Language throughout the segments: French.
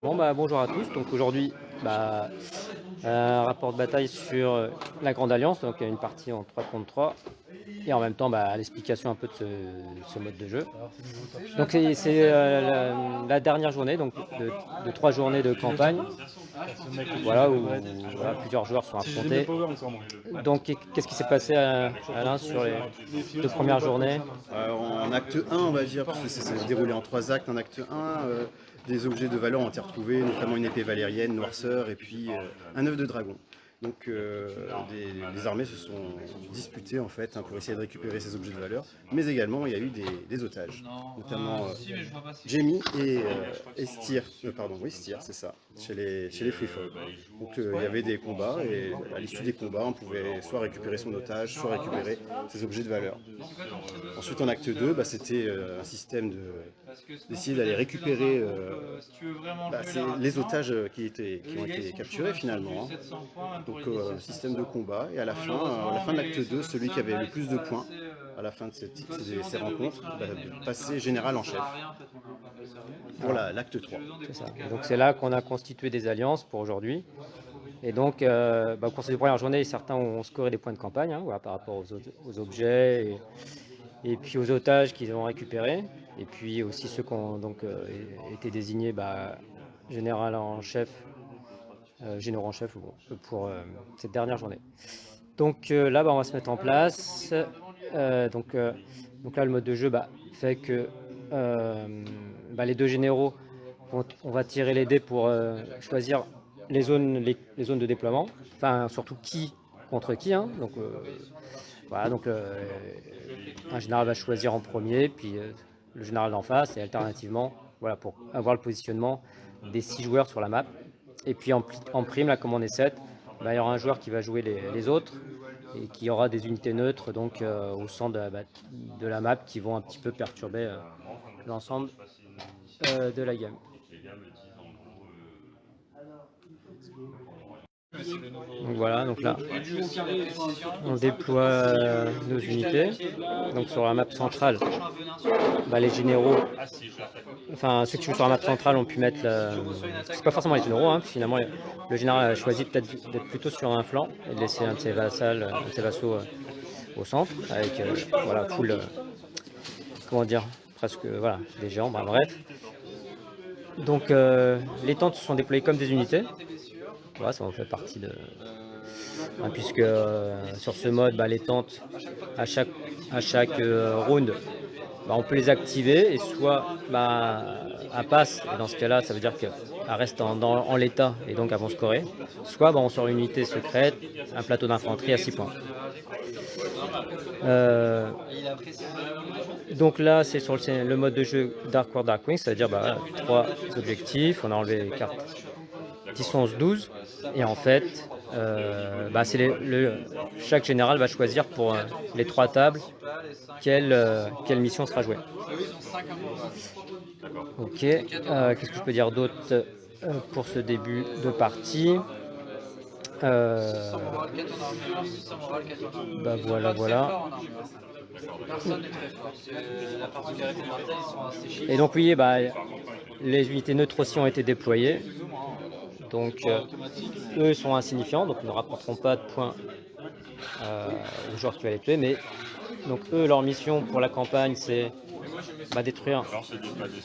Bon bah bonjour à tous, donc aujourd'hui un rapport de bataille sur la Grande Alliance, donc une partie en 3 contre 3 et en même temps l'explication un peu de ce mode de jeu. Donc c'est la dernière journée donc de 3 journées de campagne, voilà, où voilà, plusieurs joueurs sont affrontés. Donc qu'est-ce qui s'est passé Alain sur les 2 premières journées? En acte 1, on va dire, parce que ça s'est déroulé en 3 actes. En acte 1, des objets de valeur ont été retrouvés, notamment une épée valérienne, noirceur, et puis un œuf de dragon. Donc les armées se sont disputées en fait, pour essayer de récupérer ces objets de valeur, mais également il y a eu des otages, notamment Jamie et Styr, pardon, oui Styr, c'est ça, chez les Free Folk. Donc il y avait des combats et à l'issue des combats, on pouvait soit récupérer son otage, soit récupérer ses objets de valeur. Ensuite, en acte 2, c'était un système d'essayer d'aller récupérer les otages qui ont été capturés finalement. Donc, un système de combat. Et à la fin de l'acte 2, celui qui avait le plus de points à la fin de ces rencontres passait général en chef pour l'acte 3. C'est ça. Et donc c'est là qu'on a constitué des alliances pour aujourd'hui. Et donc, au cours de ces premières journées, certains ont scoré des points de campagne, hein, voilà, par rapport aux objets et puis aux otages qu'ils ont récupérés. Et puis aussi ceux qui ont donc, été désignés général en chef, généraux en chef pour cette dernière journée. Donc là, on va se mettre en place. Donc là, le mode de jeu fait que les deux généraux, on va tirer les dés pour choisir les zones de déploiement, enfin surtout qui contre qui, hein. Donc voilà, donc un général va choisir en premier, puis le général d'en face, et alternativement, voilà, pour avoir le positionnement des 6 joueurs sur la map. Et puis en prime, là, comme on est 7, il y aura un joueur qui va jouer les autres, et qui aura des unités neutres donc au centre de la map qui vont un petit peu perturber l'ensemble de la game. Donc voilà, donc là on déploie nos unités. Donc sur la map centrale, les généraux, enfin ceux qui jouent sur la map centrale ont pu mettre c'est pas forcément les généraux, hein, finalement le général a choisi peut-être d'être plutôt sur un flanc et de laisser un de ses vassaux au centre avec voilà, full comment dire, presque voilà, des géants, bref. Donc les tentes sont déployées comme des unités. Voilà, ça en fait partie de... puisque sur ce mode, les tentes, à chaque round, on peut les activer et soit elles passent, et dans ce cas-là, ça veut dire qu'elles restent en l'état et donc elles vont scorer, soit on sort une unité secrète, un plateau d'infanterie à 6 points. Donc là, c'est sur le mode de jeu Dark War Darkwing, c'est-à-dire 3 objectifs, on a enlevé les cartes 10, 11, 12, et en fait, chaque général va choisir pour les 3 tables quelle mission sera jouée. Ok, qu'est-ce que je peux dire d'autre pour ce début de partie? Voilà. Et donc oui, les unités neutres aussi ont été déployées. Donc eux sont insignifiants, donc ne rapporteront pas de points aux joueurs qui va les tuer, mais donc eux, leur mission pour la campagne, c'est détruire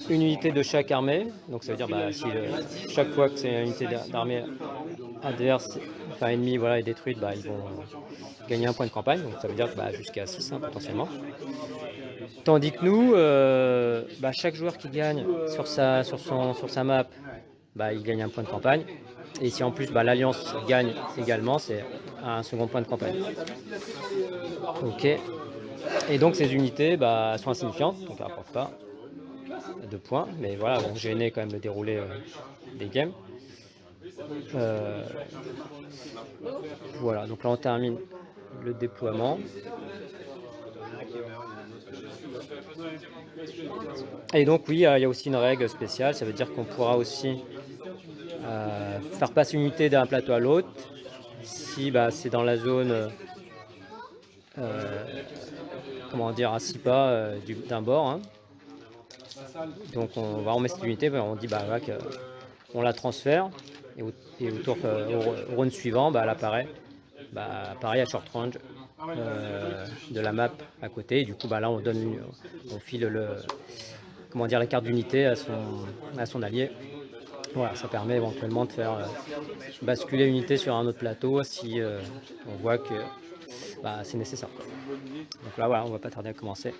une unité de chaque armée. Donc ça veut dire si chaque fois que c'est une unité d'armée adverse, enfin ennemie, voilà, est détruite, ils vont gagner un point de campagne. Donc ça veut dire jusqu'à 6 potentiellement. Tandis que nous, chaque joueur qui gagne sur sa map, il gagne un point de campagne. Et si en plus l'Alliance gagne également, c'est un second point de campagne. Ok. Et donc ces unités sont insignifiantes, donc elles ne rapportent pas de points. Mais voilà, vont gêner quand même le déroulé des games. Voilà, donc là on termine le déploiement. Et donc oui, il y a aussi une règle spéciale, ça veut dire qu'on pourra aussi faire passer une unité d'un plateau à l'autre si c'est dans la zone à 6 pas d'un bord, hein. Donc on met cette unité, on dit on la transfère et au round suivant, bah, elle apparaît pareil à short range de la map à côté. Et du coup, bah, là, on file la carte d'unité à son allié. Voilà, ça permet éventuellement de faire basculer l'unité sur un autre plateau si on voit que c'est nécessaire. Donc là, voilà, on va pas tarder à commencer.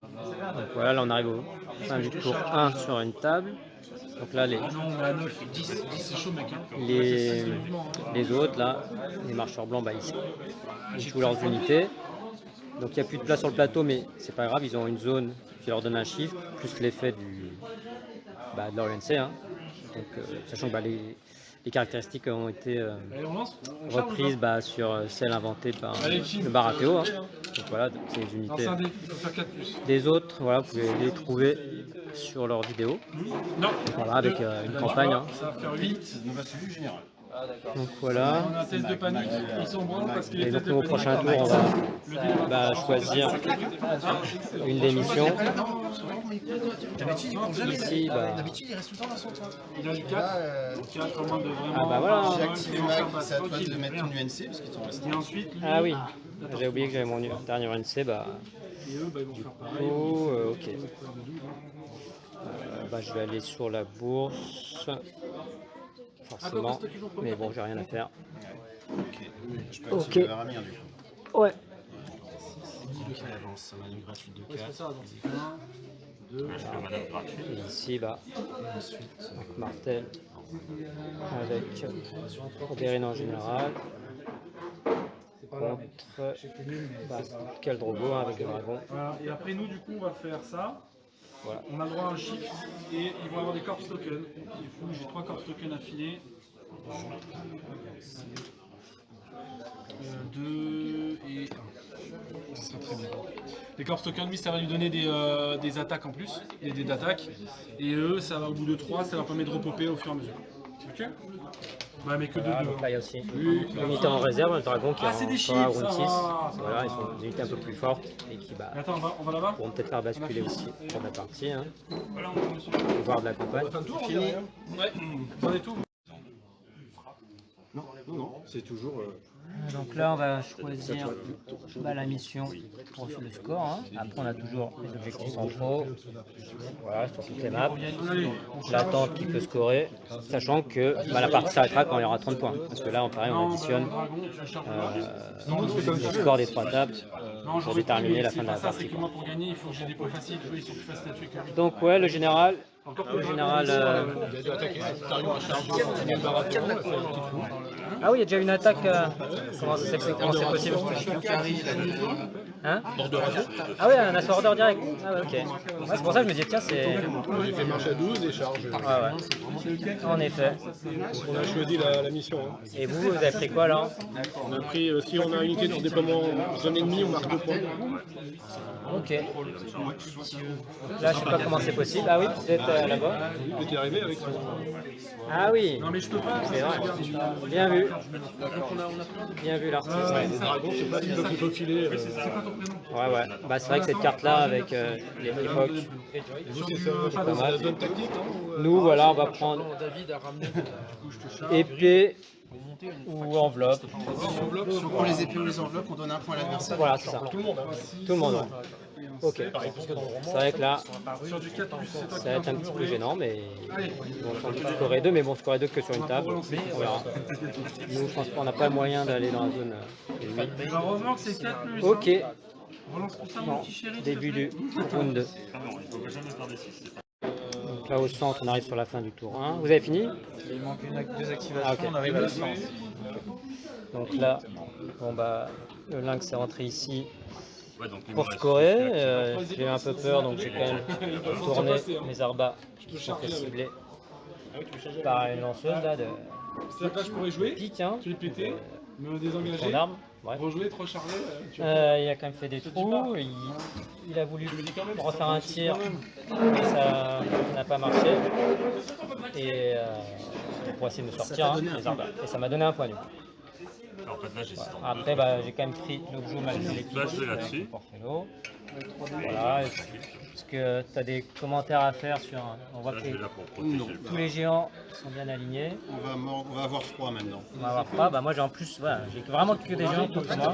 Donc voilà, là on arrive au fin du tour 1 sur une table. Donc là, les autres, là, les marcheurs blancs, ils jouent leurs unités. Donc il n'y a plus de place sur le plateau, mais c'est pas grave, ils ont une zone qui leur donne un chiffre, plus l'effet de leur UNC. Hein. Donc, sachant que les caractéristiques ont été reprises sur celles inventées par le Baratéo. Hein. Donc voilà, c'est les unités des autres, voilà, vous pouvez les trouver sur leurs vidéos. Voilà, avec une campagne. Hein. Donc voilà. On a un test de panique, ils sont bons parce que et donc au prochain tour, on va choisir une des missions. Ici, d'habitude, il reste tout le temps dans son temps. il a du 4, donc il y a comment de vraiment... Ah bah voilà. J'ai activé Mag, c'est à toi de mettre ton UNC parce qu'ils t'en restent. Et ensuite, lui, Ah oui, j'ai oublié que j'avais mon dernier UNC. et eux, ils vont faire pareil. Ok. Je vais aller sur la bourse. Forcément. Mais bon, j'ai rien à faire. Ok. Je peux activer le Ramir du coup. Ouais. Donc il avance, manœuvre gratuite de 4. C'est ça, donc c'est 1, 2, Et ici, donc Martel avec Oberyn en général. Contre Khal-Drogo avec le dragon. Voilà. Et après, nous, du coup, on va faire ça. Voilà. On a le droit à un shift et ils vont avoir des corpse tokens. Du coup, j'ai 3 corpse tokens à filer. 2 et 1. Ça sera très bien. Les corpse tokens, lui, ça va lui donner des attaques en plus, des dés d'attaque. Et eux, ça va au bout de 3, ça leur permet de repopper au fur et à mesure. Ok. Bah, mais que de 2. Donc là, il y a aussi l'unité en réserve, le dragon qui c'est des est en chiffres, round 6. ça. Voilà, ils sont des unités un peu plus fortes et qui Attends, on va là-bas. pourront peut-être faire basculer aussi pour la partie. Hein. Voilà, on va, monsieur. Voir de la campagne. Fini. Ouais, vous en êtes tout. Non, c'est toujours. Donc là, on va choisir la mission pour le score. Hein. Après, on a toujours les objectifs centraux. Voilà, sur toutes les maps. L'attente qui peut scorer, sachant que la partie s'arrêtera quand il y aura 30 points. Parce que là, pareil, on additionne le score des 3 tables pour déterminer la fin de la Ça, c'est partie. que moi, pour gagner, il faut que j'ai des points faciles. Eux, ils sont plus faciles à tuer que lui. Donc ouais, le général. Ah oui, il y a déjà une attaque. Comment c'est possible? Hein? Ah oui, un assaut order direct. Ah ouais, ok. Ouais, c'est pour ça que je me dis, tiens, c'est. J'ai fait marche à 12 et charge. Ouais. En effet. On a choisi la mission. Hein. Et vous avez pris quoi là? On a pris, si on a une unité de déploiement zone ennemie, on marque 2 points. Ok. Là, je sais pas comment c'est possible. Ah oui, peut-être là-bas. Il était arrivé avec son. Ah oui. Non, mais je peux pas. C'est vrai. Bien vu. Bien vu l'artiste. Les dragons, c'est pas une qu'il faut filer. Ouais. C'est vrai que cette carte-là avec les Freefox, C'est pas mal. la zone tactique, non Nous, voilà, on va prendre épée ou enveloppe. Pour les épées ou les enveloppes, on donne un point à l'adversaire. Voilà, c'est ça. Tout le monde. Ouais. Ok. C'est vrai que là, Sur du 4 plus, c'est toi ça va être un petit peu gênant, mais bon, scorer 2, mais bon, scorer 2 que sur une table, on verra. Nous, je pense qu'on n'a pas moyen d'aller dans la zone ennemie. va revoir que c'est 4 plus. Ok. Relance tout ça, mon Non, petit chéri. début du round 2. Donc là au centre, on arrive sur la fin du tour 1. Vous avez fini? Il manque deux activations, Ah, ok. on arrive à la séance. Donc là, le lynx est rentré ici pour scorer. J'ai eu un peu peur, donc j'ai quand même tourné mes arbas qui sont fait cibler par une lanceuse là de C'est là je pourrais jouer. pique, hein, Tu les pétais, me son désengager. arme. Bref. Rejouer, trop chargé. Il a quand même fait des trous, il a voulu refaire un tir, mais ça n'a pas marché. Et pour essayer de me sortir, hein, les arbres. Et ça m'a donné un point nul. En fait, là, j'ai Après, j'ai quand même pris l'objet malgré l'équipe là, je vais là-dessus. pour Fellow. Voilà. Est-ce que tu as des commentaires à faire sur... On voit que tous les géants sont bien alignés. On va avoir froid maintenant. On va avoir pas. Bah moi j'ai en plus, voilà, j'ai vraiment que des géants contre moi.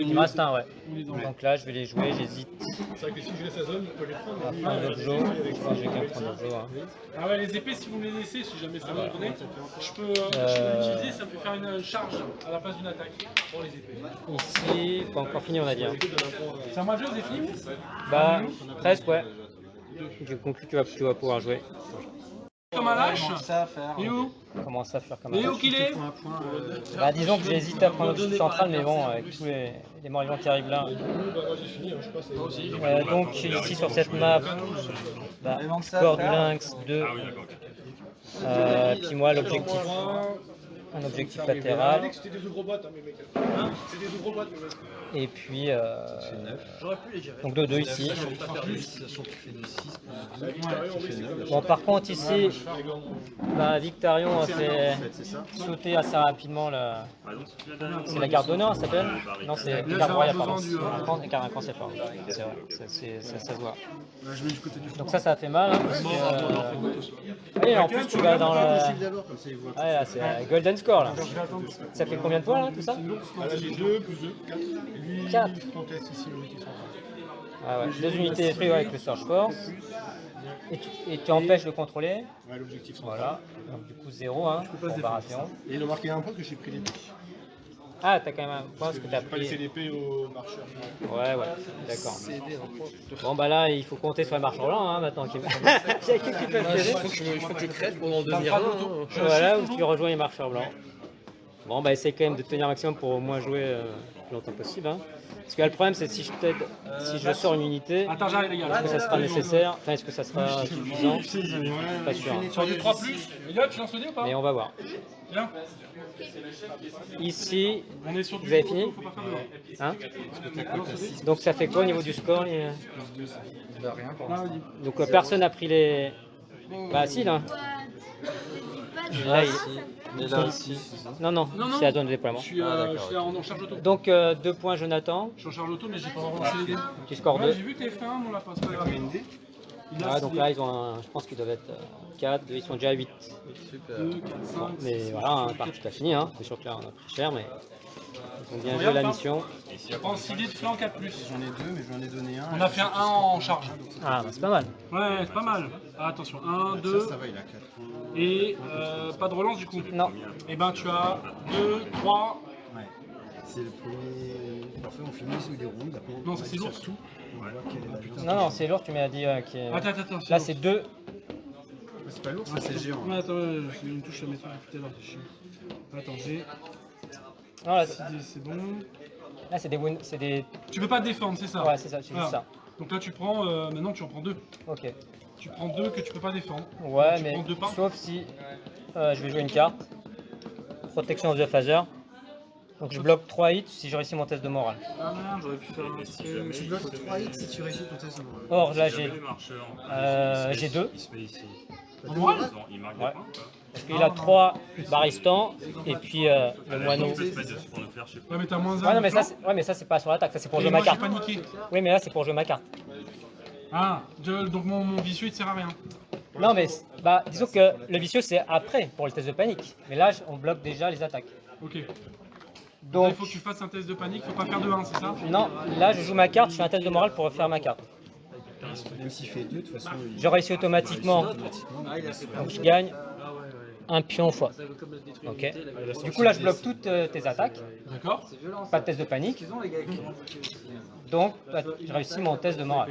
Il me reste un, ouais. Donc là je vais les jouer, j'hésite. C'est vrai que si je laisse la zone, on peut les prendre. On va prendre l'objo. Je pense que j'ai qu'à prendre l'objo. Hein. Ah ouais, les épées, si vous me les laissez, si jamais ça va tourner, je peux l'utiliser, ça peut faire une charge à la place d'une attaque pour les épées. Ici, pas encore fini on a dit. Hein. C'est à moi de jouer, c'est fini? Bah presque ouais. Du coup tu vas pouvoir jouer. Comme un lâche. Ça à faire. Et où? Comment ça faire comme Et un... où qu'il est? Bah disons que j'hésite à prendre l'objectif central mais bon avec tous les morts vivants qui arrivent là. Donc ici sur cette map, bah, corps du lynx 2. Puis moi l'objectif, un objectif latéral. C'était des ouvre-boîtes, mes mecs. C'est des ouvre-boîtes, mes mecs. Et puis donc 2-2 ici. Bon par contre ici, bah, Victarion a fait sauter assez rapidement la... C'est la garde d'honneur, ça s'appelle? Non, c'est la garde royale, pardon. Un cancer, pardon. C'est vrai, ça se voit. Donc ça a fait mal. Hein, parce que, et en plus tu vas dans la... Ouais, là, c'est Golden Score là. Ça fait combien de points là, tout ça? J'ai 2 plus 2, 4. 4. Il conteste ici l'unité centrale. Ah ouais, 2 unités détruites avec le Surge Force. Et tu empêches de contrôler. Ouais, l'objectif central. Voilà. Donc du coup 0 hein, pour Baratheon. Et il a marqué un point que j'ai pris l'épée. Ah, t'as quand même un point parce que t'as J'ai pas laissé pris. l'épée au marcheur. Ouais, d'accord. Bon bah là, il faut compter sur les marchands blancs hein, maintenant. Il y a qui peuvent t'aider. Il faut que tu crèves pour en devenir un. Voilà, ou tu rejoins les marcheurs blancs. Bon bah essaye quand même de tenir un maximum pour au moins jouer le plus longtemps possible. Hein. Parce que là, le problème c'est si je t'aide, si je sors une unité, Attends, j'arrive les gars. est-ce que ça sera nécessaire? Enfin, est-ce que ça sera suffisant? Pas sûr. Hein. Sur du 3+, Elliot, tu lances le dé ou pas? Mais on va voir. Viens. Ici, On est sur du vous avez fini? faut pas faire de hein? Donc ça fait quoi au niveau du score Donc personne n'a pris les... Bah si là. Là, Non, c'est la zone de déploiement. Je suis en charge auto. Donc 2 points Jonathan, Je suis en charge auto, mais j'ai pas vraiment lancé les dés. tu scores Ouais, 2. j'ai vu que t'avais fait un, mon lapin, c'est pas grave. Ah, donc là ils ont un... Je pense qu'ils doivent être 4, ils sont déjà à 8. 2, 4, 5, Mais voilà, un parti qui a fini, hein. C'est sûr que là on a pris cher, mais ils ont bien joué la mission. prends 6 dés de flanc 4+. J'en ai 2, mais j'en ai donné un. On a fait un en charge. Ah, bah, c'est pas mal. Ouais, c'est pas mal. Ah, attention, 1, 2, Ça va, il a 4 points. et pas de relance du coup. Non. Et ben tu as 2, 3. Ouais. C'est le premier. Parfois, on finit sous des rondes. Après, Non, ça c'est lourd. tout. On voit quelle est la putain. Non, c'est lourd, tu m'as dit qui est... Attends. Là c'est 2. C'est pas lourd, ça, c'est géant. Ouais, attends, j'ai une touche à mettre tout à l'heure, c'est chiant. Attends, j'ai. Non, là C'est bon. c'est des wounds, c'est des... Tu peux pas te défendre, c'est ça? Ouais, c'est ça, c'est juste Voilà. ça. Donc là, tu prends. Maintenant, tu en prends 2. Ok. Tu prends 2 que tu peux pas défendre. Ouais, tu mais prends 2 pains. sauf si je vais jouer une carte. Protection of the Phaser. Donc je bloque 3 hits si je réussis mon test de morale. Ah merde, j'aurais pu faire un. Tu bloques 3 hits si tu réussis ton test de morale. Or là j'ai 2. En morale? Ouais. Parce qu'il a 3 baristans et puis le moineau. Ouais, mais t'as moins 1. Ouais, non, mais ça c'est pas sur l'attaque, ça c'est pour jouer ma moi, j'ai carte. paniqué. Oui, mais là c'est pour jouer ma carte. Ah, donc mon vicieux il te sert à rien. Non, mais bah, disons que le vicieux c'est après pour le test de panique. Mais là on bloque déjà les attaques. Ok. Là, Donc il faut que tu fasses un test de panique, faut pas faire de 1, c'est ça? non, là je joue ma carte, je fais un test de morale pour refaire ma carte. Même s'il fait 2, de toute façon, il Je réussis automatiquement, donc je gagne un pion fois. Ok. Du coup là je bloque toutes tes attaques, D'accord. pas de test de panique. Donc bah, je réussis mon test de morale,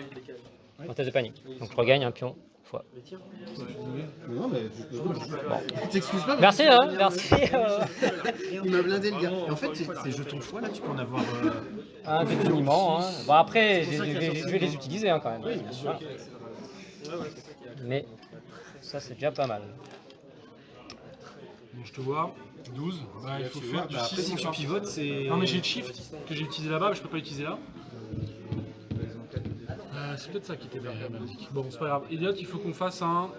mon test de panique. Donc je regagne un pion fois. Non, mais tu t'excuses pas. Merci hein, merci. Il m'a blindé le gars. Et en fait, ces jetons de foi là, tu peux en avoir. Indéfiniment. Hein. Bon après je vais les utiliser hein, quand même. Voilà. Mais ça c'est déjà pas mal. Bon, je te vois. 12. Bah, il faut faire du 6. Après, si tu pivotes, c'est. Non, mais j'ai le shift que j'ai utilisé là-bas, mais je peux pas l'utiliser là. C'est peut-être ça qui était merdique. Bon, c'est pas grave. Elliot, il faut qu'on fasse un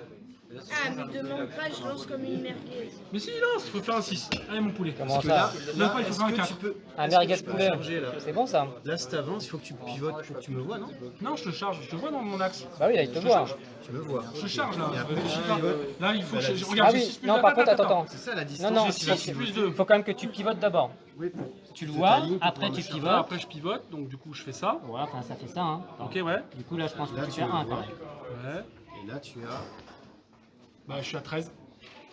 Ah, mais demande pas, je lance comme une merguez. Mais si, il lance, il faut faire un 6. Allez, mon poulet. Comment Parce que ça? Non, pas, il faut faire un est-ce que 4. tu peux... Un est-ce que merguez tu peux poulet. charger, là C'est bon ça? Là, si t'avances, il faut que tu pivotes pour que tu me vois, non? Non, je te charge, je te vois dans mon axe. Bah oui, là il te voit. Tu me vois. Je charge là. Et après, Je sais tu pas. pivotes. Là, il faut que je Ah regarde. j'ai oui, 6 plus non par contre, d'attaque, attends. C'est ça la Non, distance. non, J'ai il 6 plus 2. faut quand même que tu pivotes d'abord. Oui, pour- Tu le C'est vois, ta ligne pour après pouvoir tu le charger. Là, pivotes. après, je pivote, donc du coup, je fais ça. Voilà, enfin ça fait ça. Hein. Ok, ouais. Du coup là je pense que Là, tu tu fais le 1 vois. Ouais. Et là, tu as... Bah, je suis à 13.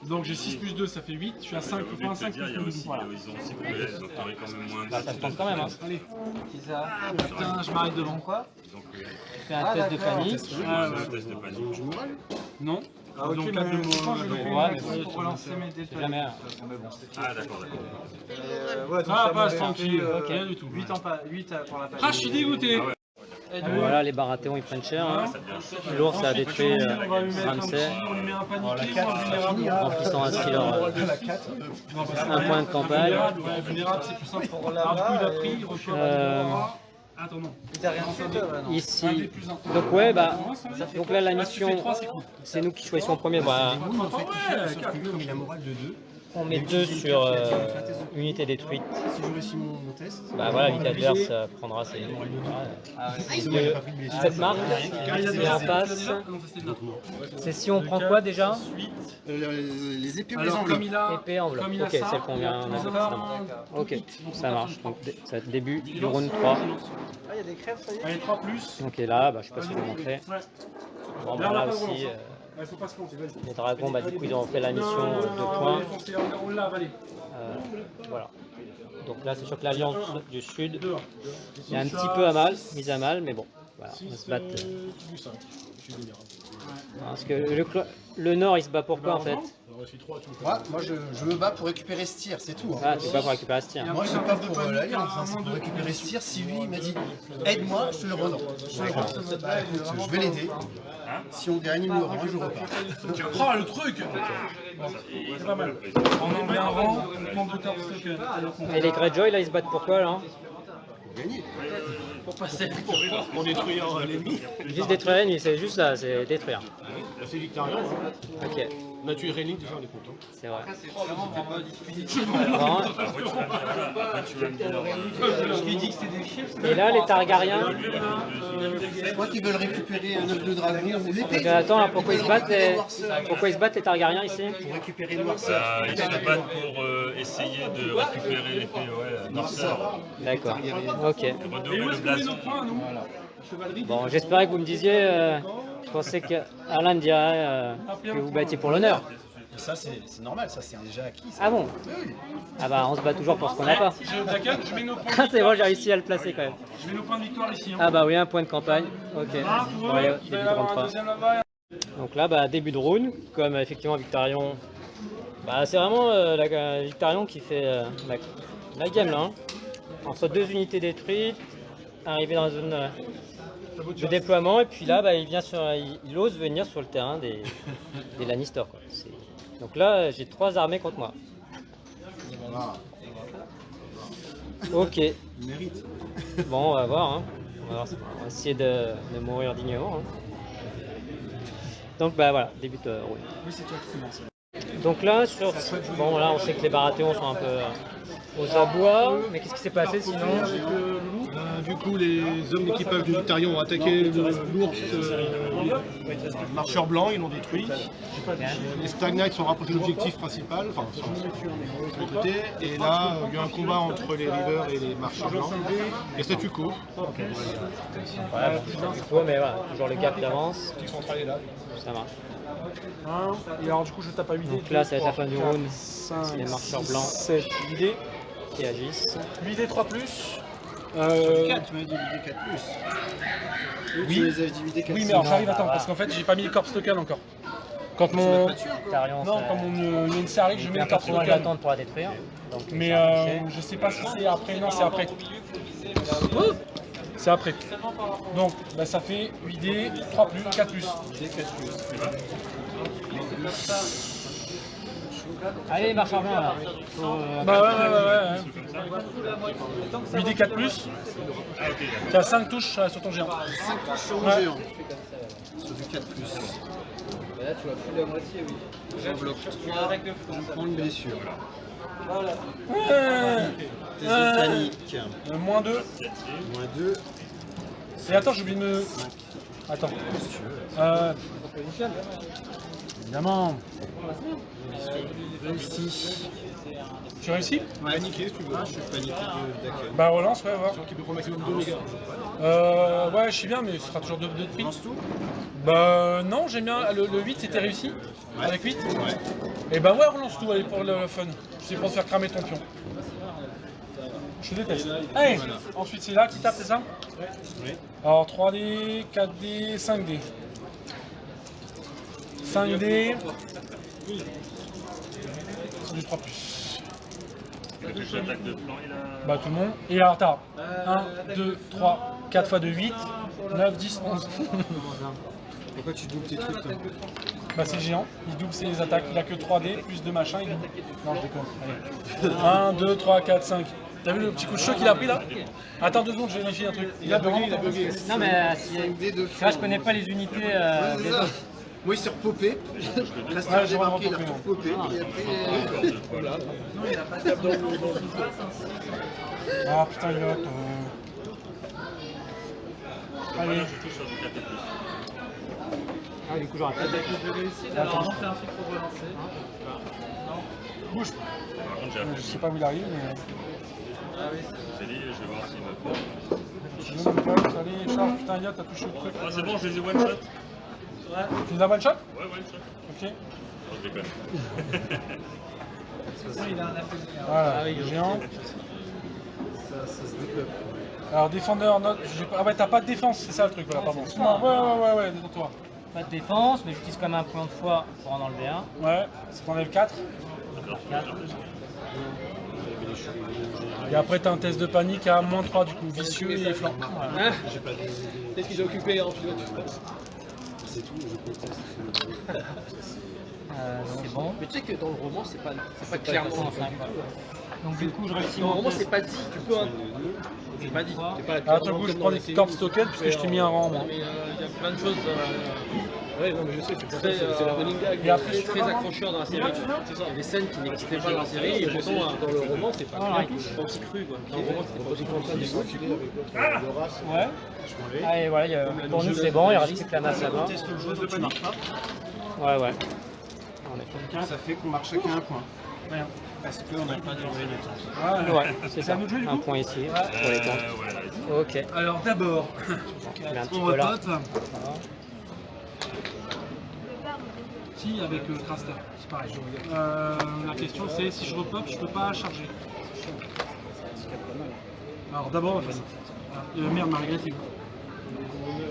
Donc j'ai 6 plus 2, ça fait 8. Je suis à 5, faut faire un 5 plus 2. Voilà. Ils ont aussi coulé, donc t'aurais quand même moins de... Bah ça se tente quand même. Hein. Allez. Ah putain, je m'arrête devant. Quoi? Tu fais un test de panique. Ah, Un ouais. test de panique. Non. Ah, ok, Donc, mais 4 de je pense que mon. je vais Ouais, mais pour bon, relancer mes dés. jamais. Ah d'accord, d'accord. Ouais, donc Ah, ça passe m'avait tranquille, fait, ok, rien du tout. 8 pour la page. Ah, je suis dégoûté. Et Ah, voilà, les baratheons ils prennent cher. Hein. Lourd, ça a détruit On va lui mettre un Ramsay. petit, on lui met un paniqué, on vulnérable. Remplissant ainsi leur un point de campagne. Ouais, vulnérable, c'est plus simple. Alors, du coup, il a pris, il reçoit Attends, non. Il t'a rien fait, toi, là, non? Ici. Donc ouais, bah, donc là la Ah, tu fais mission, 3, c'est cool. c'est nous qui choisissons en premier. Bah, Sauf que lui, comme il a morale de 2, on met 2 sur unité détruite. si je réussis mon test, Bah voilà, l'unité adverse prendra ses. c'est bon, il a pas pris de blessure. Cette marque, et en face, c'est si on prend quoi déjà? Les épées ou les Alors, enveloppes. comme il a. Épée enveloppe. Comme il a Ok, ça, celle qu'on vient. Ok, ça marche. Donc ça va être début du round 3. Ah, il y a des crèves, ça y est? Allez, 3 plus. Donc et là, bah, je sais pas si je vais montrer. Ouais. Bon, Là, bah, on là a pas de aussi, relance. Il faut pas se planter, vas-y. les dragons, bah, du coup ils ont fait la mission Non, 2 on points. est foncé, on l'a avalé. Voilà. Donc là, c'est sûr que l'Alliance du Sud Deux. est un petit peu à mal, mise à mal, mais bon, voilà, on se bat. Du 5. Je suis délire. Parce que le Nord, il se bat pourquoi en fait? Alors, je suis 3, tu me fais. Moi, je me bats pour récupérer ce tir, c'est tout. Hein. Ah, tu te bats pour récupérer ce tir. Moi, je ne pas pour l'Alliance, hein, c'est pour récupérer ce tir. Si lui, il m'a dit aide-moi, je te le rends. Bah, écoute, je vais l'aider. Si on gagne, il me le rend, je repars. Oh, le truc. C'est pas mal. On en met un rang, on demande de corps token. Et les Greyjoy, là, ils se battent pourquoi là? Pour gagner. Pour détruire l'ennemi. Ils disent détruire l'ennemi, c'est juste ça, c'est détruire. C'est Victarion. Ok, On a tué Renly, déjà on est content. c'est vrai. Je lui dis que c'est des chiffres. Et là, les Targaryens, Je crois qu'ils veulent récupérer un œuf de dragon. L'épée. attends, là, pourquoi ils se battent les Targaryens ici? Pour récupérer le noirceur. Ils se battent pour essayer de récupérer l'épée, ouais, noirceur. D'accord, ok. Et Redorer où le est-ce qu'on met blason. nos points, nous? Chevalerie. Bon, j'espérais que vous me disiez, je pensais qu'Alain dirait que vous battiez pour l'honneur. Ça, c'est normal, ça, c'est déjà acquis. Ça. Ah bon? Ah bah, on se bat toujours pour ce qu'on n'a pas. Je mets nos points de C'est victoire bon, j'ai réussi à le placer quand même. Je mets nos points de victoire ici. Hein. Ah bah oui, un point de campagne. Ok. Ah, pour Bon, allez, eux, il début va y de round avoir un 3. deuxième là-bas. Donc là, bah, début de round, comme effectivement Victarion. Bah, c'est vraiment la Victarion qui fait la game là. Hein. Entre deux unités détruites, arrivé dans la zone de déploiement, et puis là, bah, il ose venir sur le terrain des Lannister. Quoi. Donc là, j'ai 3 armées contre moi. Ok. Il mérite. Bon, on va voir. Hein. On va essayer de mourir dignement. Hein. Donc bah voilà, début de round. Oui, c'est toi qui commence. Donc là, bon là, on sait que les Baratheons sont un peu aux abois, mais qu'est-ce qui s'est passé sinon? Du coup, les hommes d'équipage de Victarion ont attaqué l'ours marcheur blanc, ils l'ont détruit. Les Stag Knights sont rapprochés de l'objectif principal, enfin, sur le côté. Et là, il y a eu un combat entre les Rivers et les marcheurs blancs. Et statu quo. Ouais, bon, du coup, mais voilà, toujours le gap d'avance, Ils sont allés là. ça marche. Et alors, du coup, je tape à 8 dés. Donc là, ça va être la fin du round. 5, Les marcheurs blancs 7, 8 dés. qui agissent. 8 dés 3 plus. 4, tu m'as dit 8D4 plus. Oui, tu les avais dit 8D4 Oui, mais alors j'arrive, attends, parce qu'en fait, j'ai pas mis le corps token encore. Quand mon. Victarion, Non, quand mon Unity arrive, je mets le corps on va token. l'attendre pour la détruire. Donc, Mais ça a marché. je sais pas si c'est après. Non, c'est après. C'est après. Donc, bah, ça fait 8 dés, 3 plus, 4 plus. Allez, marchand blanc là. Bah ouais. 8 dés, 4 plus. Tu as 5 touches sur ton géant. 5 touches sur mon Ouais. géant. Sur du 4 plus. là, tu vois plus de la moitié, oui. Je bloque 3, tu prends une blessure. Voilà. Test de panique. Moins 2. Moins 2. Et attends, j'ai oublié de me. Attends. Évidemment. Réussi. Tu réussis? Paniqué si tu veux. Ah, je suis paniqué d'accueil. Bah relance, ouais, voir. Qui peut prendre maximum 2 dégâts. Ouais, je suis bien, mais ce sera toujours 2 de prix. Lance tout. Bah non, j'aime bien. Le 8 c'était réussi. Avec 8. Ouais. Et bah ouais, relance tout, allez, pour le fun. C'est pour te faire cramer ton pion. Je déteste. Allez, ensuite c'est là qui tape, c'est ça? Oui. Alors 3D, 4D, 5D. 5D. C'est du 3+. La touche d'attaque de flanc, il a. Bah tout le monde. Et alors t'as 1, 2, 3, 4 fois de 8, 9, 10, 11. Pourquoi tu doubles tes trucs toi? Bah c'est géant, il double ses attaques, il a que 3D, plus de machin, il double. Non je déconne, allez. 1, 2, 3, 4, 5. T'as vu le petit coup de choc qu'il a pris là? Attends 2 secondes, je vais vérifier un truc. Il a bugué, il a bugué. Non mais Dés de là je connais pas les unités Ouais, des c'est ça. autres. Moi il s'est repopé. Là Ouais, c'est j'ai démarqué, il a vraiment repopé. Et après. Ah putain il hop. Allez. Je touche sur du 4 et plus. Ah du coup j'aurais pas Avec le de réussite, alors non, fais un truc pour relancer. Bouge. Par contre, j'ai Je affaibli. sais pas où il arrive mais. Ah oui, c'est C'est dit, je vais voir s'il me fait. Je me bloque, allez, charge, putain Elliot, t'as touché le truc. Ah, c'est bon, je les ai one shot. Tu nous as one shot? Ouais, one shot. Ok. Non, je déconne. il a un affaibli. Voilà, géant. Ça se développe. Alors défendeur, note. Ah ouais, t'as pas de défense, c'est ça le truc, voilà, pardon. Ouais, détends-toi. pas de défense, mais j'utilise quand même un point de foi pour en enlever un. Ouais, c'est qu'on enlève 4. 4. Et après, t'as un test de panique à moins 3 du coup, vicieux et flanc. Voilà. Qu'est-ce qu'il a occupé en pilote? C'est tout, je conteste. C'est bon. Mais tu sais que dans le roman, c'est pas clairement. Donc du coup, je réussis Dans le mon roman, test. c'est pas dit. Tu peux. C'est pas dit. C'est pas Alors, du coup, je prends des corps token puisque je t'ai mis un rang en moins. Mais il y a plein de choses. Ouais, non, mais je sais, c'est pour ça, Très, c'est la running gag. Et après, très accrocheur dans la série. C'est ça. Des scènes qui n'existaient pas dans la série et pourtant dans le roman, c'est pas aussi cru. Dans le roman, c'était pas aussi cru. Ouais. Ah, et voilà, pour nous c'est bon, il reste plus que la masse là-bas. Ouais, ouais. Ça fait qu'on marque chacun un point. Rien. Parce qu'on n'a pas duré le temps. Ouais, c'est ça. Un point ici pour les temps. Ouais, là, Ok. Alors d'abord, Je mets un petit on peu là. repote. Si, avec Craster, c'est pareil. La question c'est si je repop, je peux pas charger. Alors d'abord, on va faire ça. Merde, Margaret, il est où?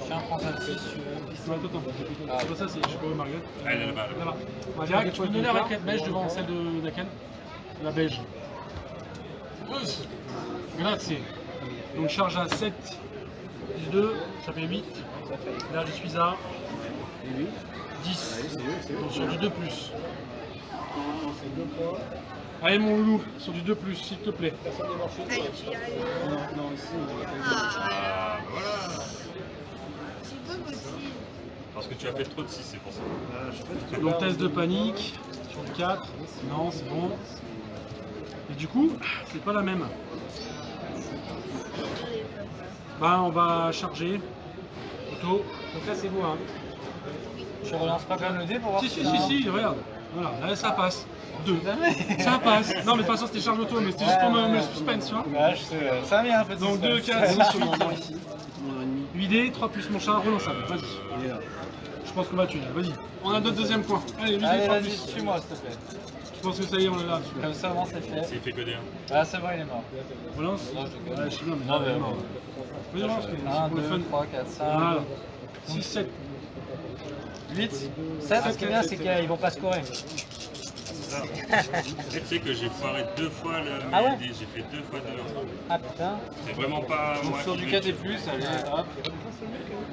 J'ai un point 26. Ouais, attends. C'est pas ça, c'est je sais pas où Margaret. Elle est là-bas. Là-bas. Direct, tu peux me donner la raquette beige devant celle de Daken? La beige. Grazie. Donc charge à 7 plus 2, ça fait 8. Là je suis à 10. Donc sur du 2+. Allez mon loulou, sur du 2+, s'il te plaît. Aïe, j'y arrive. Non, ici, Ah, voilà. C'est pas possible. Parce que tu as fait trop de 6, c'est pour ça. Donc test de panique, sur du 4. Non, c'est bon. Et du coup, c'est pas la même. Bah on va charger. Auto. Donc là c'est vous, hein. Je relance pas quand même le dé pour voir Si, regarde. Voilà, là ça passe. 2. Ça passe. Non mais de toute façon c'était charge auto, mais c'était juste pour me suspense, tu vois. Ouais, je sais, ça vient un peu de Donc 2, 4, 6, 8. 8D, 3 plus mon chat, relançable. Vas-y. Je pense qu'on va tuer. Vas-y. On a notre deuxième point. Allez, 8D, Allez, 3 vas-y, plus. suis-moi, s'il te plaît. Je pense que ça y est, on est là. Comme ça, bon, c'est fait. S'il fait que des 1. Ah, c'est bon, il est mort. Relance. Non, je déconne. Ouais, je suis bien, mais Non, mais il est mort. Vas-y, relance, c'est 1, pour le 2, fun. 3, 4, 5, Voilà. 6, 7. 8. 7, ce qui est bien, c'est qu'ils vont pas scorer. ça. Tu sais que j'ai foiré 2 fois le Ah ouais? j'ai fait 2 fois 2. Ah putain. C'est vraiment pas moi Sur qui du vais- 4 et plus, allez, hop.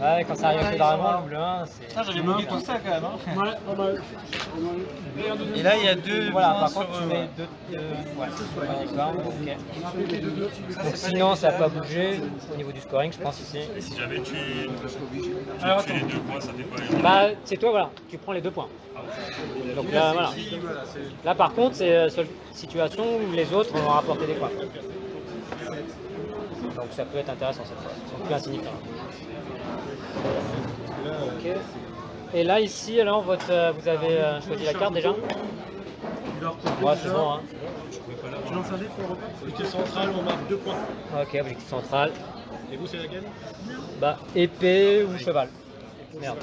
Ouais, quand ça arrive avec le dragon ou le 1, c'est. Ah, j'avais manqué tout ça quand même. Hein. Ouais, pas mal. Et là, il y a 2 Voilà, points par sur contre, tu eux, mets ouais. deux. Ouais, d'accord, ok. Donc, sinon, ça n'a pas bougé au niveau du scoring, je pense, ici. Et si jamais tu Alors, tues les 2 points, ça fait pas les Bah, c'est toi, voilà, tu prends les 2 points. Donc là, voilà. Là, par contre, c'est la seule situation où les autres vont rapporter des points. Donc ça peut être intéressant cette fois. Ils sont plus insignifiants. Ok. Et là, ici, alors, vous avez choisi la carte déjà? Ouais, c'est bon, hein. Tu lances un dé pour le repas? Unité centrale, on marque 2 points. Ok, objectif central. Et vous, c'est laquelle? Bah, épée ou cheval. Merde.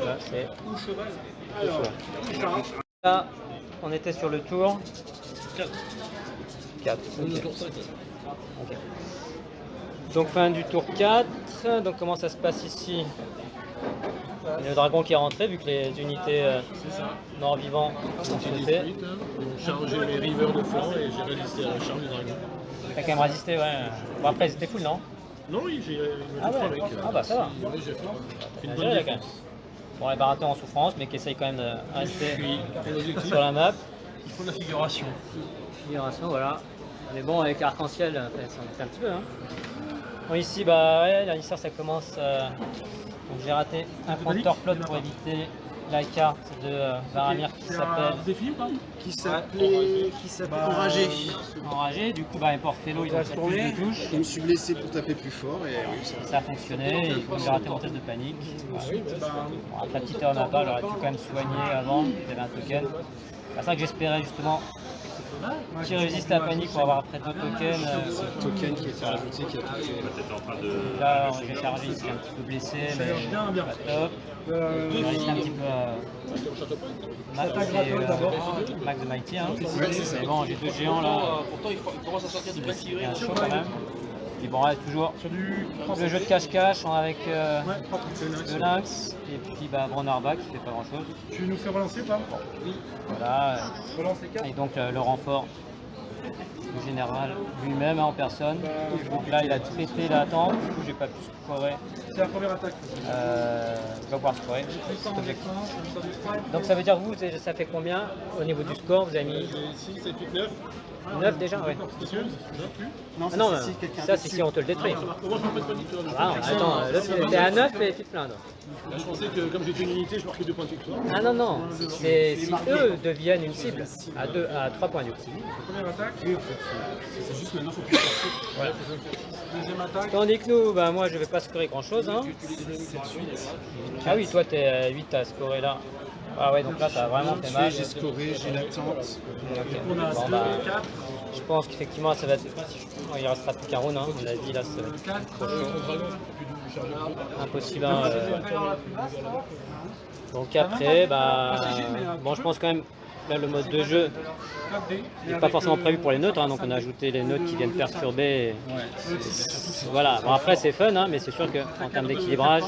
Là, c'est Ou cheval? cheval. Là, on était sur le tour 4. Ok. Donc fin du tour 4. Donc comment ça se passe ici? Il y a le dragon qui est rentré vu que les unités morts-vivants sont J'ai sautées. détruite, j'ai chargé mes rivers de flanc et j'ai résisté à la charge du dragon. T'as quand même résisté, ouais. Bon après c'était full, non? Non, oui, j'ai Ah ouais. avec. Ah bah ça va. Oui, j'ai fait une Bien bonne géré, quand même. défense. Bon les baratteurs en souffrance mais qui essayent quand même de rester Et l'objectif, sur la map. il faut la figuration. Figuration, voilà. Mais bon, avec arc-en-ciel, ça en fait un petit peu. Hein. Bon, ici, bah ouais, là, l'histoire, ça commence. Donc, j'ai raté un compteur plot pour éviter la carte de Varamir qui s'appelle Vous avez fini ou pas? Qui s'appelait Enragé. Enragé. Du coup, bah, les Porfello, ils ont fait plus de touches. Je me suis blessé pour taper plus fort et oui, ça. Ça a fonctionné. Et du coup, j'ai raté mon test de panique. Bon, après, petite erreur de ma part, j'aurais pu quand même soigner avant. J'avais un token. C'est ça que j'espérais justement. Qui résiste à la panique pour avoir après 2 tokens. C'est le token qui est rajouté qui a tout fait. T'étais en train de Là, j'ai chargé, il s'est un petit peu blessé, mais pas top. J'ai résisté un petit peu à Max de Mighty. Hein. Mais bon, j'ai 2 géants là. Pourtant, il commence à sortir du Il précis. y a un chaud quand même. Et bon, reste toujours le jeu de cache-cache avec le Lynx et puis bah, Bronarba qui fait pas grand chose. Tu nous fais relancer ou pas? Voilà. Relance les 4. Et donc le renfort du général lui-même hein, en personne. Donc là, il a traité la tente, du coup, j'ai pas pu scorer. C'est la première attaque. Je vais pouvoir scorer. cet objectif. Donc ça veut dire vous, ça fait combien au niveau du score? Vous avez mis J'ai 6, 7, 8, 9. 9 déjà? Ouais. Non, Ah non, c'est si quelqu'un ça c'est si on te le détruit. Moi, je m'en pas du tout. Ah, attends, là t'es à 9 et tu te plains. Là, je pensais que comme j'étais une unité, je marquais 2 points de victoire. Ah non, non, c'est si eux deviennent une cible à 3 points du coup. Première attaque. C'est juste maintenant, il faut plus faire. Deuxième attaque. Tandis que nous, bah, moi je vais pas scorer grand chose. Hein. Ah oui, toi t'es à 8 à scorer là. Ah ouais, donc là ça a vraiment fait mal. J'ai scoré, j'ai l'attente. Ok. On a Bon, 2, bah, 4. je pense qu'effectivement ça va être. Oh, il restera plus qu'un round, hein. À mon avis là ça va être 4. impossible. Hein, Donc après, bah, bon je pense quand même, là le mode de jeu 4D. n'est pas forcément prévu pour les neutres, hein, donc on a ajouté les neutres qui viennent perturber. Voilà, bon après c'est fun, hein, mais c'est sûr qu'en termes d'équilibrage,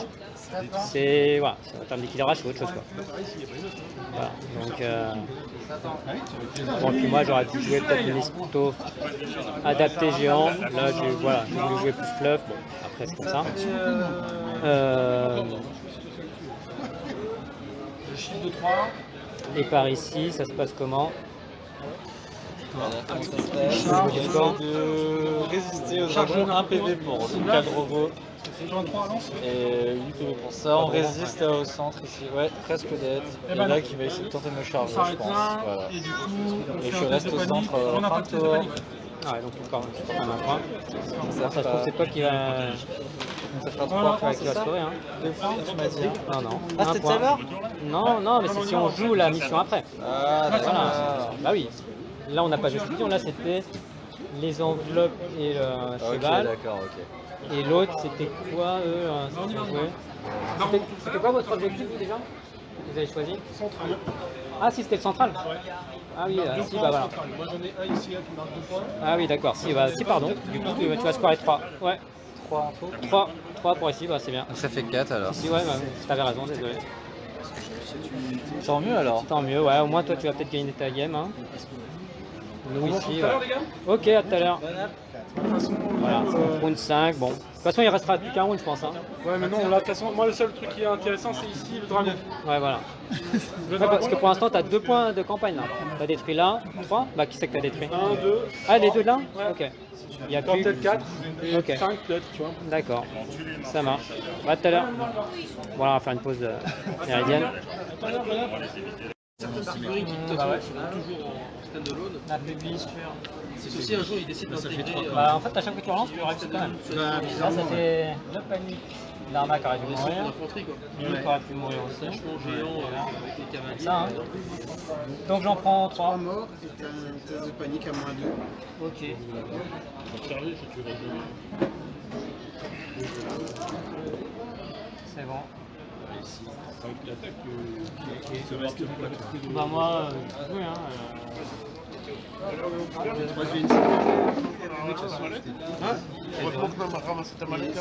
c'est voilà, en termes d'équilibrage c'est autre chose quoi. Voilà, donc bon, puis moi j'aurais pu jouer peut-être une liste plutôt adaptée géant. Là j'ai voilà, j'ai voulu jouer plus fluff. Bon, après c'est comme ça. Le chiffre de 3. Et par ici, ça se passe comment? Charge de résister aux dragons, 1 PV pour 4 robots J'en 3 lance. et 8 PV pour ça. On résiste au centre ici, ouais, presque dead. Et ben là non. qui va essayer de tenter de me On charger, je s'arrête pense. là. Voilà. Et du coup, on Et fait je un test reste de au panique. centre, On n'a pas fin de de test de tour. panique. Ah ouais, donc encore un point. Ça Ça se trouve, c'est toi qui va fera 3 Voilà. points, qui va c'est ça scorer. Hein. 2 points, tu m'as dit. Non, non. Ah, Un c'était point. tout à l'heure? Non, non, mais c'est si on joue la mission après. Ah, Voilà. d'accord. Bah oui. Là, on n'a pas de fusion. Là, c'était les enveloppes et le Ok, cheval. d'accord, ok. Et l'autre, c'était quoi, eux ce qu'ils ont joué C'était quoi votre objectif, vous, déjà que vous avez choisi? Central. Ah, si, c'était le central. Ah oui, si, bah voilà. Moi j'en ai un ici qui marque 2 points. Ah oui, d'accord. Si, bah, si, pardon. Du coup, tu vas scorer 3. Ouais. 3 infos. 3 pour ici, bah, c'est bien. Donc ça fait 4 alors. Si, ouais, bah, t'avais raison, désolé. Tant mieux alors. Tant mieux, ouais, au moins toi tu vas peut-être gagner ta game. Hein. Nous ici, ouais. Ok, à tout à l'heure. Voilà, round 5, bon. De toute façon il restera plus qu'un round je pense. Hein. Ouais, mais non, là, de toute façon, moi, le seul truc qui est intéressant, c'est ici, le dragon. Ouais, voilà. Le Ouais, dragon, parce que pour l'instant tu as 2 points de campagne là. Tu as détruit là, 3. Bah qui c'est que tu as détruit? 1, 2, Ah, les deux de là? Ouais. Ok. Il y a encore plus. peut-être 4, et Ok. 5 peut-être, tu vois. D'accord, ça marche. Ouais, à tout à l'heure. Voilà, on va faire une pause méridienne. Figurie qui, de toute façon, sont toujours en stand-alone. C'est aussi un jour, il décide d'intégrer. Bah, en fait, à chaque fois que tu relances, tu réussis quand même. Là, ça fait 9 paniques. L'arnaque aurait dû Des mourir. d'infanterie, quoi. Lui aurait pu mourir aussi. Vachement géant avec les cavaliers. Ça, hein. Donc j'en prends 3. 3 morts et t'as un test de panique à moins 2. Ok. C'est bon. Bah moi, oui hein.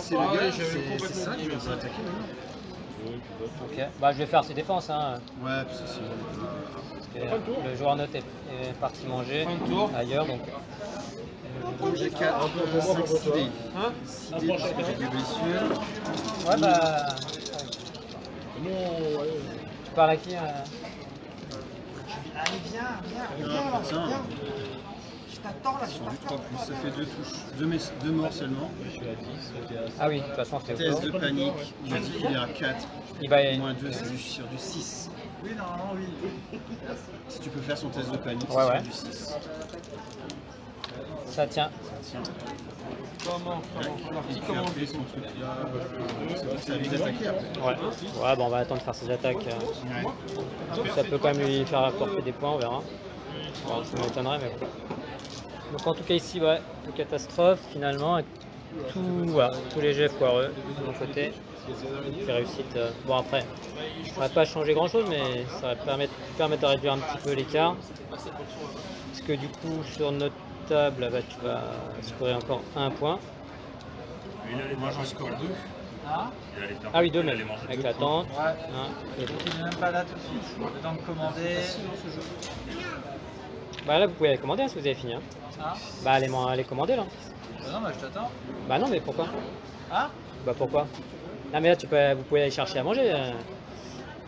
C'est le gars, c'est ça qui va attaquer Ok. Bah je vais faire ses défenses hein. Ouais, parce que c'est. Parce que le joueur neutre est parti manger Fin de tour. ailleurs donc. J'ai 4, 5, 6 dés. Hein 6 dés parce que j'ai des blessures. Ouais bah. Tu parles à qui Allez, viens, viens, Non, viens, ça, viens. Je t'attends là, je J'ai vu 3 t'attends. plus, ça fait 2 touches. 2 morts seulement. Ah oui, de toute façon c'est Test au de panique, il m'a dit qu'il est à 4. Il va Moins 2, c'est sur du 6. Oui, normalement, oui. Si tu peux faire son test de panique, Ouais, ouais. c'est sur du 6. Ça tient. Comment Et puis après, son truc là, c'est à lui d'attaquer après. Ouais. Ouais, bon on va attendre de faire ses attaques. Ça peut quand même lui faire apporter des points, on verra. Bon, ça m'étonnerait, mais bon. Donc en tout cas ici, ouais, une catastrophe finalement. Avec voilà, tous les jets foireux de mon côté. Puis réussite. Bon après, ça va pas changer grand chose, mais ça va permettre de réduire un petit peu l'écart. Parce que du coup, sur notre table, bah, tu vas scorer encore un point. Moi j'en score 2. Ah oui, 2 même, manger avec deux la tente. Ouais. Hein, et- Il n'est même pas là tout de suite. Le temps de commander. Bah là, vous pouvez aller commander hein, si vous avez fini. Hein. Ah. Bah allez commander là. Non, bah je t'attends. Bah non, mais pourquoi? Ah. Bah pourquoi? Non mais là, vous pouvez aller chercher à manger.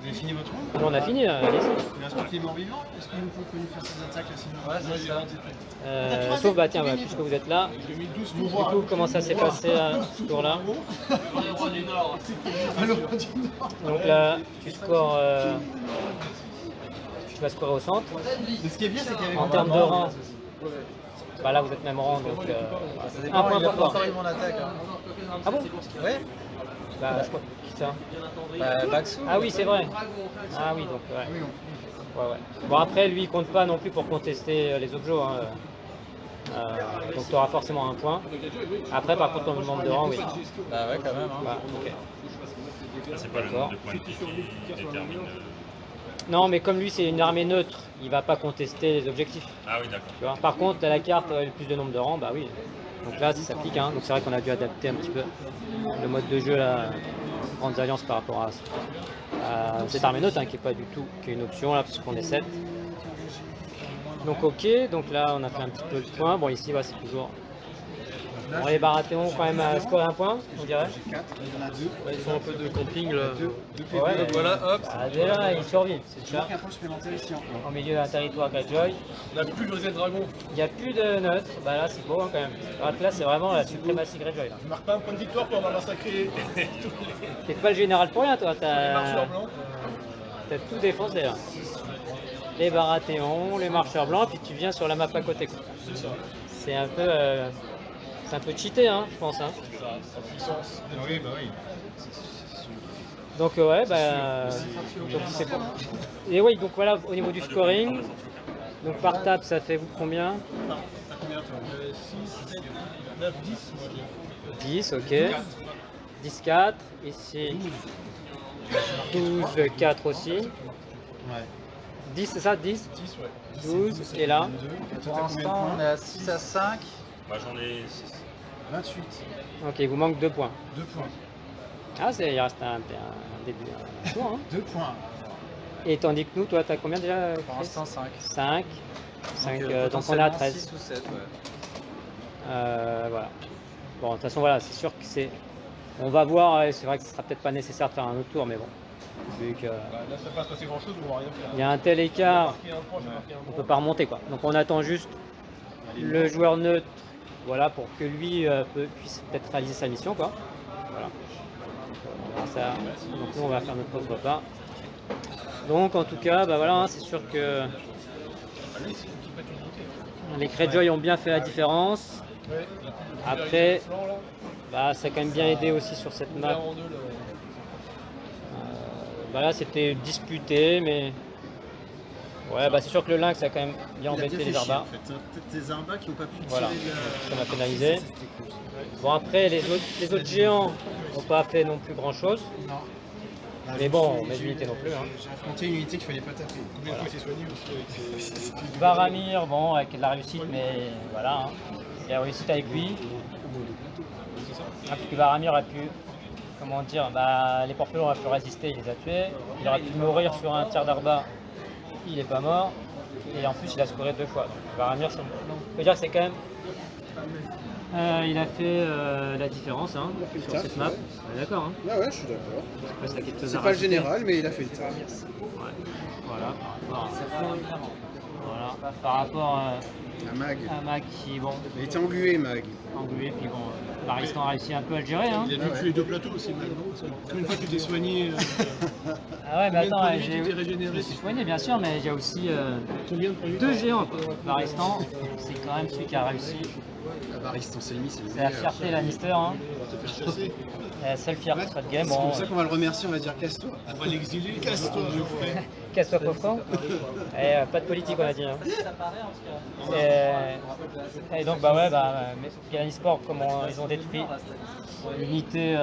Vous avez fini votre round? Nous, on a fini, allez-y. Il reste pas qui est mort vivant? Est-ce que vous pouvez faire ses attaques là sinon? Ouais, c'est ça. Sauf, bah tiens, bah, puisque vous êtes là, du coup, comment ça s'est passé ce tour-là? Donc là, tu scores. Tu vas scorer au centre. Mais ce qui est bien, c'est qu'il y avait En termes de rang, bah là, vous êtes même rang, donc Ça un dépend, point il a pour pas toi. encore eu mon attaque. Hein. Ah bon? Ouais. Bah, je crois. Qui ça? Bah, Baxou. Ah oui, c'est vrai. Ah oui, donc ouais. Ouais, ouais. Bon, après, lui, il compte pas non plus pour contester les objets. Hein. Donc, tu auras forcément un point. Après, par contre, ton membre de rang, oui. Bah ouais, quand même. Hein. Bah, ok. C'est pas le nombre de points de vie qui détermine. Non, mais comme lui, c'est une armée neutre, il va pas contester les objectifs. Ah oui, d'accord. Tu vois. Par contre, à la carte, le plus de nombre de rangs, bah oui. Donc là, ça s'applique. Hein. Donc c'est vrai qu'on a dû adapter un petit peu le mode de jeu, là, Grandes Alliances par rapport à cette armée neutre, hein, qui est pas du tout, qui est une option là, puisqu'on est 7. Donc ok, donc là on a fait un petit peu le point. Bon ici c'est toujours. Bon, les Baratheons quand même à scorer un point, on dirait. Ils font un peu de camping là. Ouais, Donc voilà, hop. Ah, déjà ils survivent, c'est ça. un point supplémentaire ici encore. En milieu d'un territoire Greyjoy. On n'a plus le Z Dragon. Il n'y a plus de neutres, bah là c'est beau hein, quand même. Alors que là c'est vraiment la suprématie Greyjoy. Là. Je marque pas un point de victoire pour avoir massacré T'es pas le général pour rien toi, les marcheurs blancs. t'as tout défoncé là. Les Baratheons, les marcheurs blancs, puis tu viens sur la map à côté. Quoi. C'est un peu. C'est un peu cheaté, hein, je pense. Hein. Oui, bah oui. Donc ouais, bah. Donc, c'est bon. Et oui, donc voilà, au niveau du scoring. Donc par table, ça fait vous combien? 6, 9, 10. 10, ok. 10, 4. Ici. 12, 4 aussi. Ouais. 10, c'est ça? 10? 10, ouais. 12. Et là? Pour l'instant, on est à 6 à 5. Moi j'en ai 6. 28. Ok, il vous manque 2 points. 2 points. Ah, il reste un début. Un tour, hein. 2 points. Et tandis que nous, toi, t'as combien déjà? Pour l'instant 5. 5. 5, donc on est à potentiellement 13. 6 ou 7, ouais. Voilà. Bon, de toute façon, voilà, c'est sûr que c'est. On va voir, et c'est vrai que ce sera peut-être pas nécessaire de faire un autre tour, mais bon. Vu que. Là, ça va pas se passer grand chose, on va rien faire. Il y a un tel écart, Marquer un point, j'ai marqué un on point. peut pas remonter quoi. Donc on attend juste le joueur neutre, voilà, pour que lui puisse peut-être réaliser sa mission quoi. Voilà. On verra ça. Donc nous on va faire notre pause repas. Donc en tout cas, bah voilà, hein, c'est sûr que les Greyjoy ont bien fait la différence. Après, bah, ça a quand même bien aidé aussi sur cette map. Bah là c'était disputé, mais ouais, bah c'est sûr que le lynx a quand même bien embêté les Arbas. En fait. Tes Arbas qui n'ont pas pu Voilà, tirer ça m'a pénalisé. Bon après les autres géants n'ont pas fait non plus grand chose. Mais bon, mes unités non plus. Hein. J'ai affronté une unité qu'il fallait pas taper. Combien de fois il s'est soigné aussi avec ses... Varamir, bon, avec de la réussite, mais voilà. Hein. Il y a la réussite avec lui. Parce que Varamir a pu, comment dire, bah, les Porphelons auraient pu résister, il les a tués. Il aurait pu mourir sur un tir d'Arba, il n'est pas mort. Et en plus, il a scoré 2 fois. Donc Varamir, on peut dire que c'est quand même. Il a fait la différence hein, sur cette map. D'accord. Hein. Ah ouais, je suis d'accord. C'est C'est pas le général, mais il a fait le taf. Ouais. Voilà, par rapport Un mag. à Mag qui, bon, Il était englué, mag. englué, puis bon, Baristan a réussi un peu à le gérer. Hein. Il a dû tuer 2 plateaux aussi, Mag, non? Comme une fois que tu t'es soigné, Ah ouais, mais attends, combien de points de vie tu t'es je régénéré? me suis soigné bien sûr, mais il y a aussi combien de points de vie 2 géants. Baristan, c'est quand même celui qui a réussi. Baristan Selmy, c'est le C'est la meilleur. fierté Lannister. Hein. te faire chasser? La seule fierté de cette game. C'est Bon, comme ça qu'on va le remercier, on va dire casse-toi. On va l'exiler, casse-toi. casse-toi pauvre con. Et pas de politique on a dit. Hein. Et donc bah ouais, Galanis Sport, comment ils ont détruit l'unité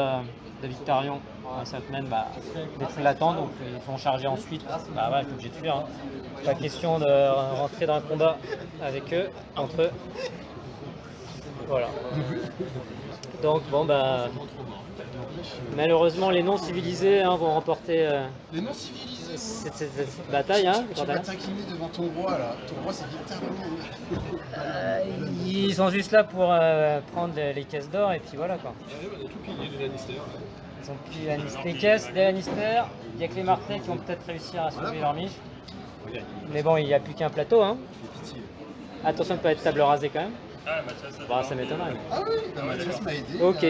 de Victarion en 5 semaines, bah, détruit l'attend, donc ils vont charger ensuite. Bah ouais, je suis obligé de fuir. Hein. Pas question de rentrer dans un combat avec eux, entre eux. Voilà. Donc bon bah malheureusement les non civilisés hein, vont remporter Les non civilisés. cette bataille. Hein, Tu vas t'incliner devant ton roi là. Ton roi c'est Victarion. ils sont juste là pour prendre les caisses d'or et puis voilà quoi. Tout pillé de Lannister. Ils ont pris les caisses des Lannister. Il n'y a que les Martels qui vont peut-être réussir à sauver leur miche. Mais bon, il n'y a plus qu'un plateau. Hein. Attention de ne pas être table rasée quand même. Ah, Mathias, Bah, ça m'étonnerait. Ah oui, Mathias m'a aidé. Ok.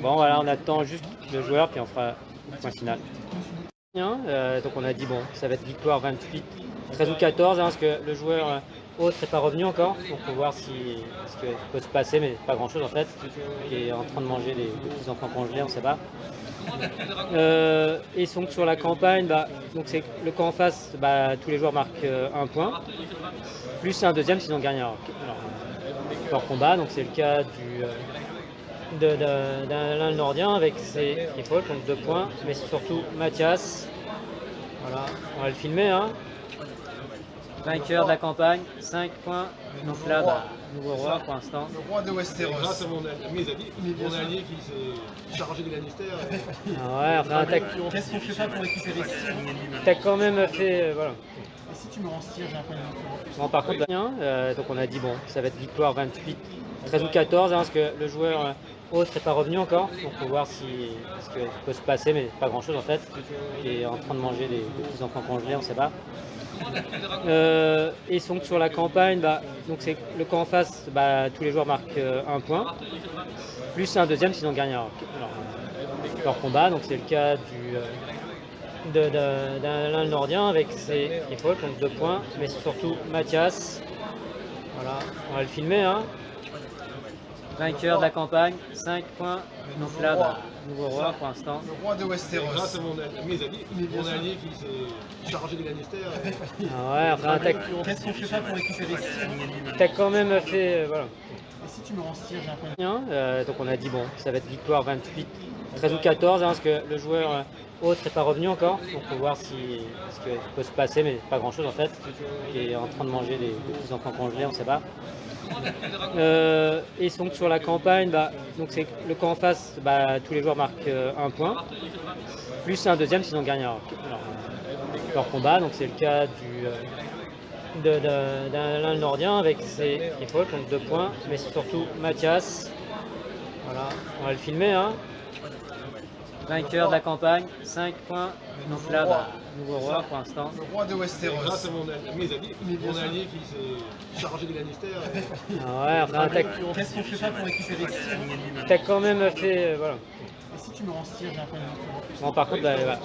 Bon voilà, on attend juste le joueur puis on fera le point final. Donc on a dit bon, ça va être victoire 28, 13 ou 14, hein, parce que le joueur autre n'est pas revenu encore. Donc on va voir ce qui peut se passer, mais pas grand chose en fait. Il est en train de manger les petits enfants congelés, on ne sait pas. Et donc sur la campagne, donc c'est le camp en face, tous les joueurs marquent 1 point, plus un deuxième s'ils ont gagné leur combat. Donc c'est le cas d'un Nordien avec ses Freefall contre 2 points, mais c'est surtout Mathias. Voilà, on va le filmer. Hein. Vainqueur de la campagne, 5 points. Donc là, nouveau roi pour l'instant. Le roi de Westeros. Grâce à mon allié qui s'est chargé des Lannister. Ah ouais, enfin, Qu'est-ce qu'on fait pas pour récupérer ça? t'as quand même fait. Voilà. Et si tu me rends tir, j'ai un point de vie. Bon, par contre, donc on a dit bon, ça va être victoire 28, 13 ou 14, hein, parce que le joueur autre n'est pas revenu encore. Donc on va voir ce qui peut se passer, mais pas grand chose en fait. Il est en train de manger les petits enfants congelés, on ne sait pas. Et donc sur la campagne, donc c'est le camp en face, tous les joueurs marquent 1 point, plus un deuxième s'ils ont gagné leur combat. Donc c'est le cas d'un Nordien avec ses Freefall contre 2 points, mais c'est surtout Mathias. Voilà, on va le filmer. Hein. Vainqueur de la campagne, 5 points. Donc là, nouveau roi pour l'instant. Le roi de Westeros. Grâce à mon allié qui s'est chargé des Lannister. Ah ouais, enfin, Qu'est-ce qu'on fait pas pour récupérer ça? t'as quand même fait. Voilà. Et si tu me rends ce tir, j'ai un point de Hein, donc on a dit bon, ça va être victoire 28, 13 ou 14, hein, parce que le joueur autre n'est pas revenu encore. Donc on peut voir ce qui peut se passer, mais pas grand chose en fait. Il est en train de manger des petits enfants congelés, on ne sait pas. Et donc sur la campagne, donc c'est le camp en face, tous les joueurs marquent un point, plus un deuxième s'ils ont gagné leur combat. Donc c'est le cas d'un Nordien avec ses free fall, donc 2 points, mais c'est surtout Mathias. Voilà, on va le filmer. Hein. Vainqueur de la campagne, 5 points. Donc là, nouveau roi pour l'instant. Le roi de Westeros. grâce à mon allié qui s'est chargé des Lannister. Ah ouais, enfin, Qu'est-ce qu'on fait pas pour récupérer ce tir? t'as quand même fait. Voilà. Et si tu me rends ce tir, j'ai un point de vue. Bon, par contre, voilà.